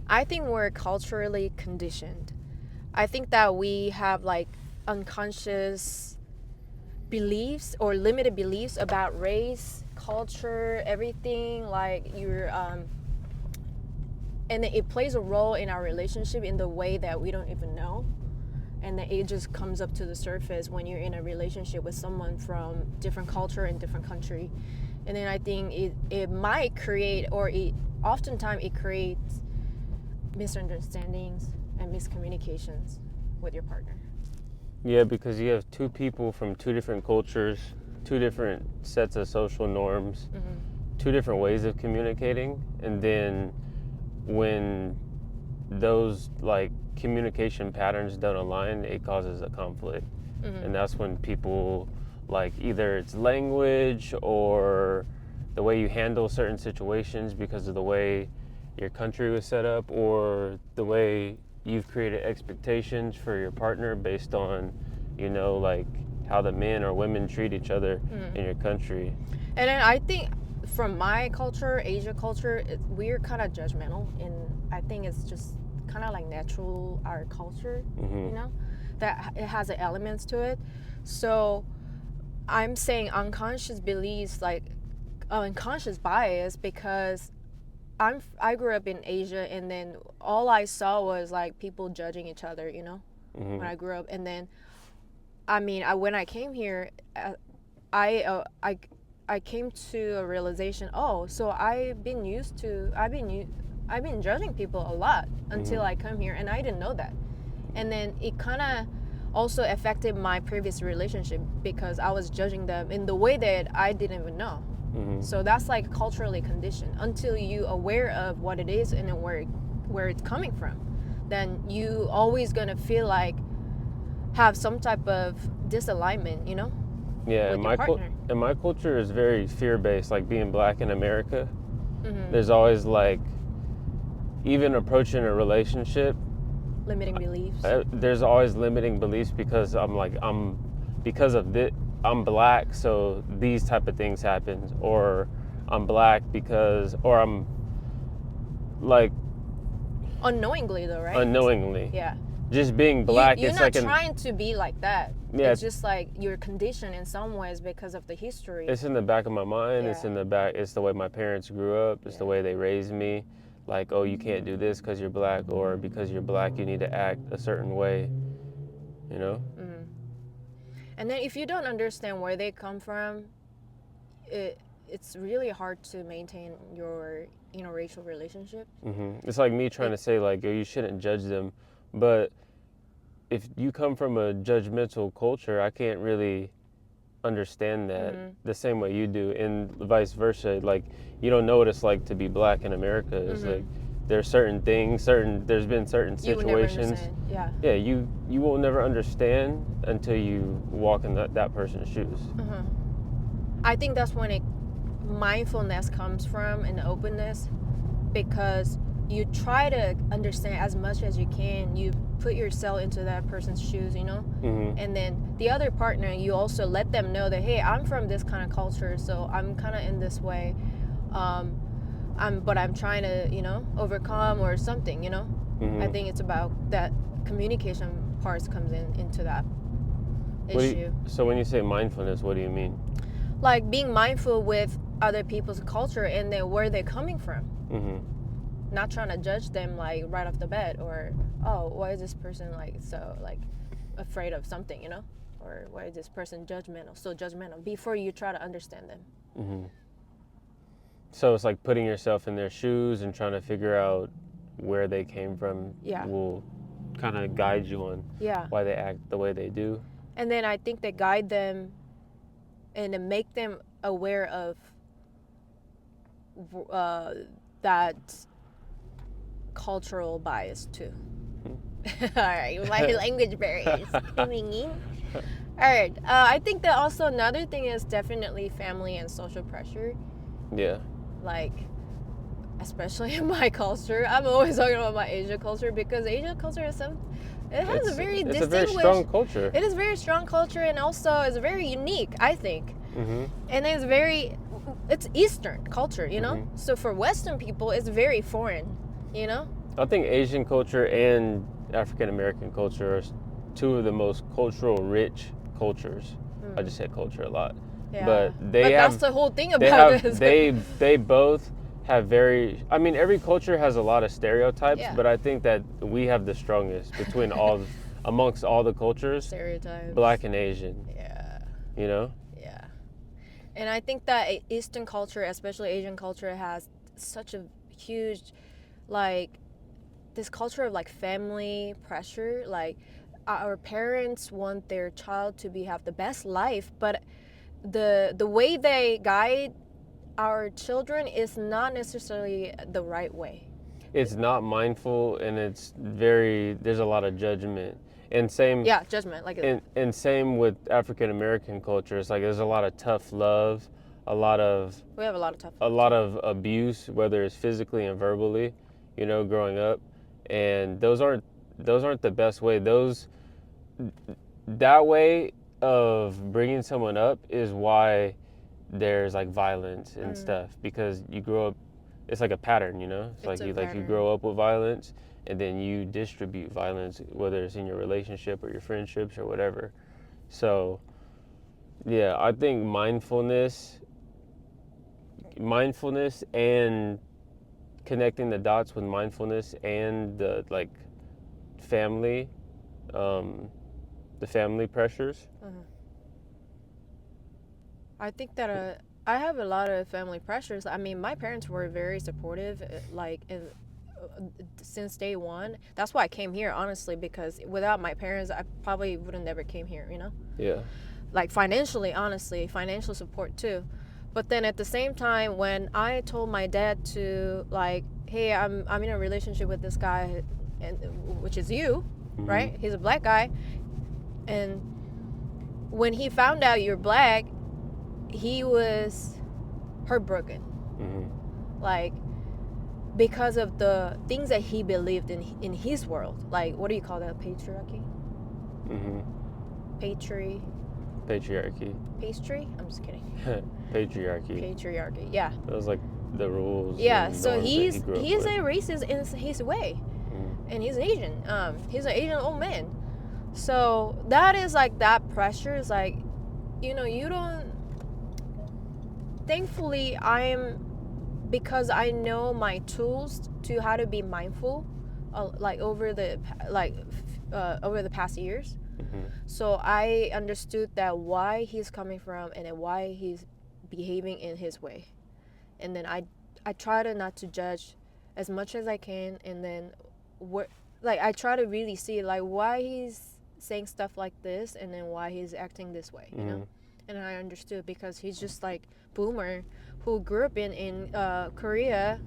I think we're culturally conditioned. I think that we have like unconscious beliefs or limited beliefs about race, culture, everything. Like and it plays a role in our relationship in the way that we don't even know. And then it just comes up to the surface when you're in a relationship with someone from different culture and different country. And then I think it might create, or oftentimes it creates misunderstandings and miscommunications with your partner. Yeah, because you have two people from two different cultures, two different sets of social norms, two different ways of communicating, and then when those like communication patterns don't align, it causes a conflict. And that's when people, like, either it's language or the way you handle certain situations because of the way your country was set up, or the way you've created expectations for your partner based on, you know, like how the men or women treat each other in your country. And then I think from my culture, Asia culture, we're kind of judgmental, and I think it's just kind of like natural our culture, you know, that it has elements to it. So I'm saying unconscious beliefs, like unconscious bias, because I grew up in Asia, and then all I saw was like people judging each other, you know, when I grew up. And then, I mean, when I came here, I came to a realization. Oh, so I've been judging people a lot until I come here, and I didn't know that. And then it kind of also affected my previous relationship because I was judging them in the way that I didn't even know. So that's like culturally conditioned. Until you aware of what it is and where it's coming from, then you always gonna feel like have some type of disalignment, you know. Yeah, with your partner. And my culture is very fear-based, like being black in America. There's always like, even approaching a relationship, Limiting beliefs. there's always limiting beliefs because because of this, I'm black, so these type of things happen, or I'm black because, or I'm like Unknowingly though, right? unknowingly. Yeah. Just being black, You're it's not like trying to be like that. Yeah. It's just like you're conditioned in some ways because of the history. It's in the back of my mind. It's Yeah. in the back. It's the way my parents grew up. It's the way they raised me. Like, oh, you can't do this because you're black, or because you're black, you need to act a certain way. You know? And then if you don't understand where they come from, it's really hard to maintain your interracial relationship. It's like me trying to say, like, oh, you shouldn't judge them, but if you come from a judgmental culture, I can't really understand that the same way you do, and vice versa. Like, you don't know what it's like to be black in America. It's like there's certain things, there's been certain situations. Yeah, you will never understand until you walk in that person's shoes. I think that's when mindfulness comes from, and openness, because you try to understand as much as you can. You put yourself into that person's shoes, you know. And then the other partner, you also let them know that, hey, I'm from this kind of culture, so I'm kind of in this way, but I'm trying to, you know, overcome or something, you know. I think it's about that communication parts comes into that issue. So when you say mindfulness, what do you mean? Like being mindful with other people's culture and then where they're coming from. Not trying to judge them like right off the bat, or, oh, why is this person like so like afraid of something, you know, or why is this person so judgmental before you try to understand them. So it's like putting yourself in their shoes and trying to figure out where they came from. Will kind of guide you on why they act the way they do. And then I think they guide them and to make them aware of that cultural bias too. All right, my language barriers coming in. All right, I think that also another thing is definitely family and social pressure. Yeah. Like, especially in my culture, I'm always talking about my Asia culture, because Asia culture is it's a very strong culture. It is very strong culture, and also it's very unique, I think. And it's Eastern culture, you know. So for Western people, it's very foreign, you know. I think Asian culture and African American culture are two of the most cultural rich cultures. I just said culture a lot. Yeah. But that's the whole thing about this. They both have very, I mean, every culture has a lot of stereotypes, Yeah. but I think that we have the strongest between amongst all the cultures. Stereotypes. Black and Asian. Yeah. You know? Yeah. And I think that Eastern culture, especially Asian culture, has such a huge, like, this culture of like family pressure. Like, our parents want their child to have the best life, but the way they guide our children is not necessarily the right way. It's not mindful, and there's a lot of judgment. And same judgment, like, and same with African American culture. It's like there's a lot of tough love, we have a lot of abuse, whether it's physically and verbally, you know, growing up. And those aren't the best way. That way of bringing someone up is why there's like violence and stuff, because you grow up, it's like a pattern, you know. It's you grow up with violence, and then you distribute violence, whether it's in your relationship or your friendships or whatever. So yeah, I think mindfulness and connecting the dots with mindfulness and the like family, the family pressures. I think that I have a lot of family pressures. I mean, my parents were very supportive, like, since day one. That's why I came here, honestly, because without my parents, I probably would have never came here, you know? Yeah. Like, financially, honestly, financial support too. But then at the same time, when I told my dad to, like, hey, I'm in a relationship with this guy, and which is you, right? He's a black guy. And when he found out you're black, he was heartbroken. Like, because of the things that he believed in his world. Like, what do you call that? Patriarchy? Patriarchy. Pastry? I'm just kidding. Patriarchy, yeah. That was like the rules. Yeah, so he's a racist racist in his way. And he's Asian. He's an Asian old man. So that is like, that pressure is like, you know, you don't. Thankfully, because I know my tools to how to be mindful, like over the past years. So I understood that why he's coming from and then why he's behaving in his way, and then I try to not to judge as much as I can, and then I try to really see like why he's saying stuff like this and then why he's acting this way, you know. And I understood because he's just like boomer who grew up in Korea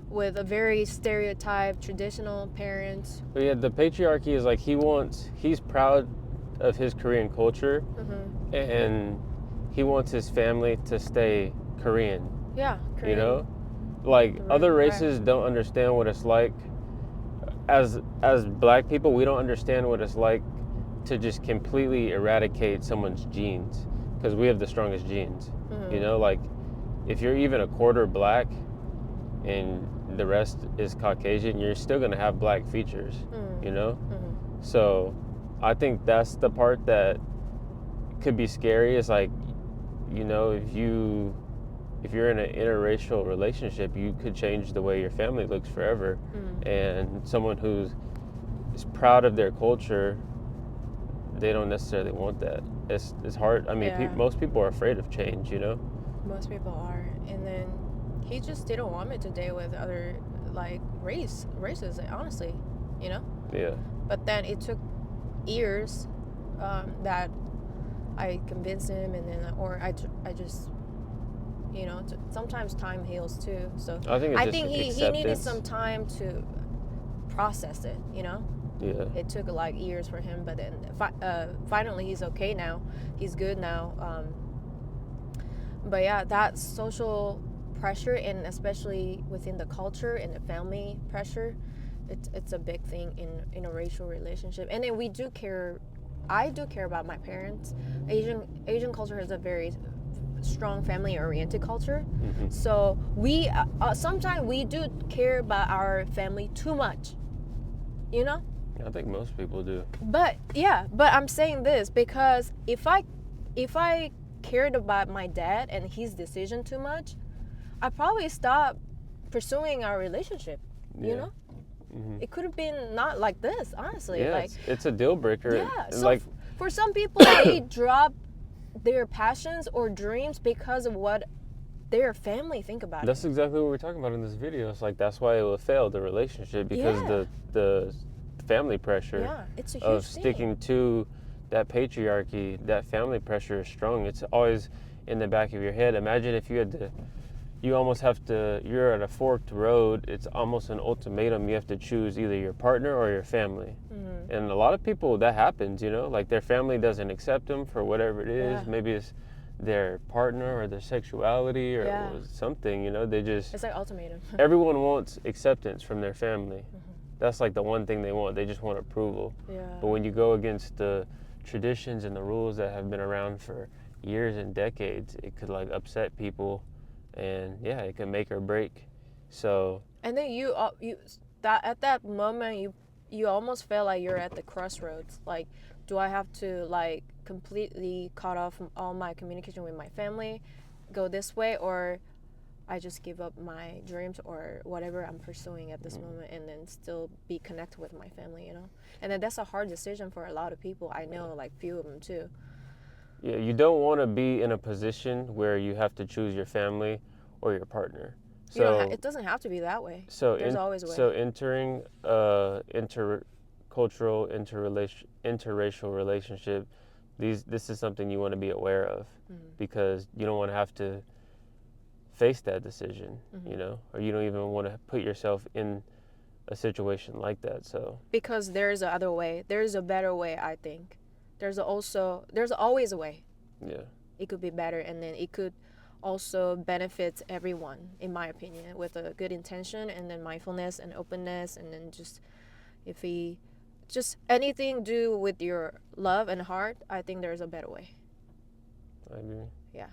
with a very stereotyped traditional parents. But yeah, the patriarchy is like he's proud of his Korean culture, and he wants his family to stay Korean. Yeah, Korean. You know, like other races don't understand what it's like. As black people, we don't understand what it's like to just completely eradicate someone's genes, because we have the strongest genes. You know, like if you're even a quarter black and the rest is Caucasian, you're still gonna have black features. You know, so I think that's the part that could be scary. Is like, you know, if you're in an interracial relationship, you could change the way your family looks forever. And someone who's proud of their culture, they don't necessarily want that. It's hard. I mean, most people are afraid of change, you know? Most people are. And then he just didn't want me to deal with other, like, races, honestly, you know? Yeah. But then it took years that I convinced him, and then, or I just, you know, sometimes time heals too. So I think he needed some time to process it, you know? Yeah. It took like years for him, but then finally he's okay now. He's good now. But yeah, that social pressure, and especially within the culture and the family pressure, it's a big thing in a racial relationship. And then I do care about my parents. Asian culture has a very strong family-oriented culture. So we sometimes we do care about our family too much, you know. I think most people do. But I'm saying this because if I cared about my dad and his decision too much, I probably stop pursuing our relationship. You know, it could have been not like this, honestly. Yeah, Like, it's a deal breaker. yeah. So Like, for some people, they drop their passions or dreams because of what their family think about that's it. exactly what we're talking about in this video. It's like that's why it will fail the relationship, because the family pressure Yeah, it's a huge of thing. sticking to that patriarchy, that family pressure is strong. It's always in the back of your head. Imagine if you had to, you almost have to, you're at a forked road. It's almost an ultimatum. You have to choose either your partner or your family. And a lot of people, that happens, you know, like their family doesn't accept them for whatever it is. Yeah. Maybe it's their partner or their sexuality or Yeah. something, you know, they just, It's like ultimatum. everyone wants acceptance from their family. That's like the one thing they want. They just want approval. Yeah. But when you go against the traditions and the rules that have been around for years and decades, it could like upset people, and yeah, it can make or break. So And then you that at that moment you almost feel like you're at the crossroads. Like, do I have to like completely cut off all my communication with my family, go this way, or I just give up my dreams or whatever I'm pursuing at this moment and then still be connected with my family, you know? And then that's a hard decision for a lot of people. I know like few of them too. yeah, you don't want to be in a position where you have to choose your family or your partner. You don't So it doesn't have to be that way. so There's always a way. so entering intercultural, interracial relationship, this is something you want to be aware of, because you don't want to have to face that decision, you know, or you don't even want to put yourself in a situation like that. So Because there's a other way. There's a better way, I think. There's always a way. yeah, It could be better, and then it could also benefit everyone, in my opinion, with a good intention and then mindfulness and openness, and then just if we just anything do with your love and heart, I think there's a better way. I agree. Yeah.